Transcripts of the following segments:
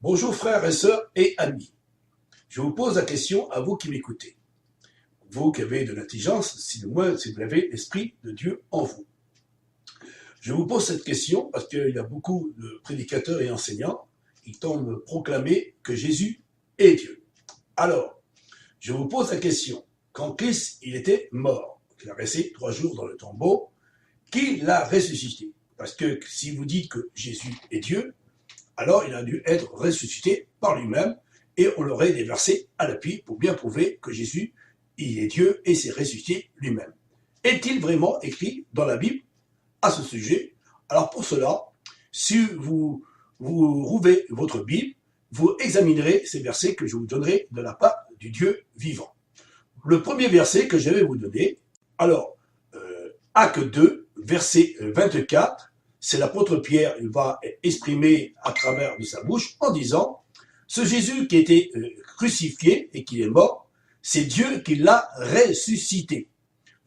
Bonjour frères et sœurs et amis. Je vous pose la question à vous qui m'écoutez. Vous qui avez de l'intelligence, si vous avez l'Esprit de Dieu en vous. Je vous pose cette question parce qu'il y a beaucoup de prédicateurs et enseignants qui tentent de proclamer que Jésus est Dieu. Alors, je vous pose la question. Quand Christ il était mort, il a resté 3 jours dans le tombeau, qui l'a ressuscité? Parce que si vous dites que Jésus est Dieu, alors il a dû être ressuscité par lui-même et on l'aurait des versets à l'appui pour bien prouver que Jésus, il est Dieu et s'est ressuscité lui-même. Est-il vraiment écrit dans la Bible à ce sujet? Alors pour cela, si vous rouvez votre Bible, vous examinerez ces versets que je vous donnerai de la part du Dieu vivant. Le premier verset que je vais vous donner, alors, Acte 2, verset 24, c'est l'apôtre Pierre, il va exprimer à travers de sa bouche en disant « Ce Jésus qui était crucifié et qui est mort, c'est Dieu qui l'a ressuscité. »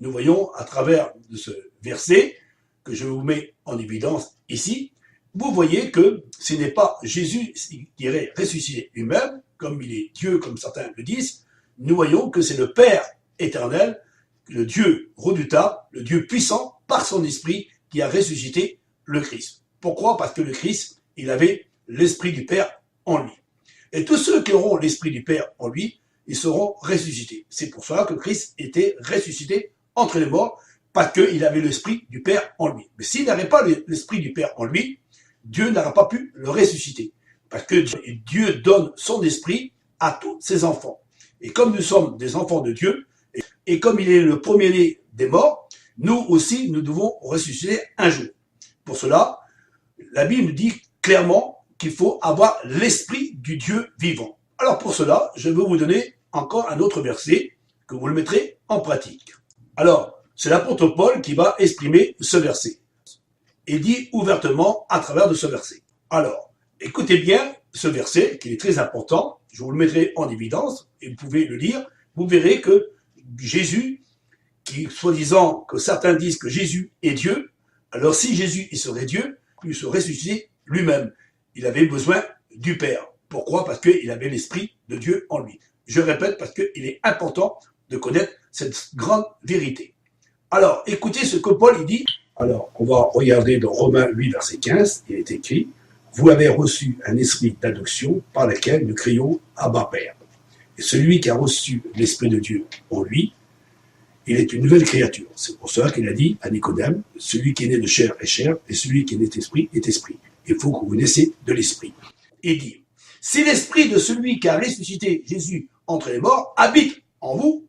Nous voyons à travers de ce verset, que je vous mets en évidence ici, vous voyez que ce n'est pas Jésus qui est ressuscité lui-même, comme il est Dieu, comme certains le disent. Nous voyons que c'est le Père éternel, le Dieu redoutable, le Dieu puissant, par son esprit, qui a ressuscité le Christ. Pourquoi? Parce que le Christ, il avait l'esprit du Père en lui. Et tous ceux qui auront l'esprit du Père en lui, ils seront ressuscités. C'est pour cela que Christ était ressuscité entre les morts, parce qu'il avait l'esprit du Père en lui. Mais s'il n'avait pas l'esprit du Père en lui, Dieu n'aurait pas pu le ressusciter. Parce que Dieu donne son esprit à tous ses enfants. Et comme nous sommes des enfants de Dieu, et comme il est le premier-né des morts, nous aussi, nous devons ressusciter un jour. Pour cela, la Bible nous dit clairement qu'il faut avoir l'esprit du Dieu vivant. Alors pour cela, je vais vous donner encore un autre verset que vous le mettrez en pratique. Alors, c'est l'apôtre Paul qui va exprimer ce verset. Il dit ouvertement à travers de ce verset. Alors, écoutez bien ce verset qui est très important. Je vous le mettrai en évidence et vous pouvez le lire. Vous verrez que Jésus, qui soi-disant que certains disent que Jésus est Dieu, alors si Jésus il serait Dieu, il se ressuscitait lui-même. Il avait besoin du Père. Pourquoi? Parce qu'il avait l'esprit de Dieu en lui. Je répète parce qu'il est important de connaître cette grande vérité. Alors, écoutez ce que Paul il dit. Alors, on va regarder dans Romains 8, verset 15, il est écrit « Vous avez reçu un esprit d'adoption par lequel nous crions « Abba Père ». Et celui qui a reçu l'esprit de Dieu en lui, il est une nouvelle créature. C'est pour cela qu'il a dit à Nicodème, celui qui est né de chair est chair, et celui qui est né d'esprit est esprit. Il faut que vous naissiez de l'esprit. Il dit, si l'esprit de celui qui a ressuscité Jésus entre les morts habite en vous,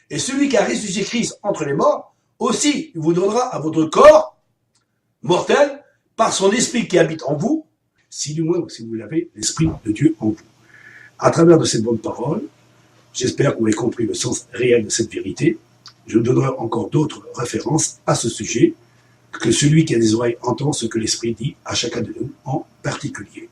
et celui qui a ressuscité Christ entre les morts, aussi il vous donnera à votre corps mortel, par son esprit qui habite en vous, si du moins si vous avez l'esprit de Dieu en vous. À travers de cette bonne parole, j'espère que vous avez compris le sens réel de cette vérité. Je donnerai encore d'autres références à ce sujet, que celui qui a des oreilles entend ce que l'Esprit dit à chacun de nous en particulier.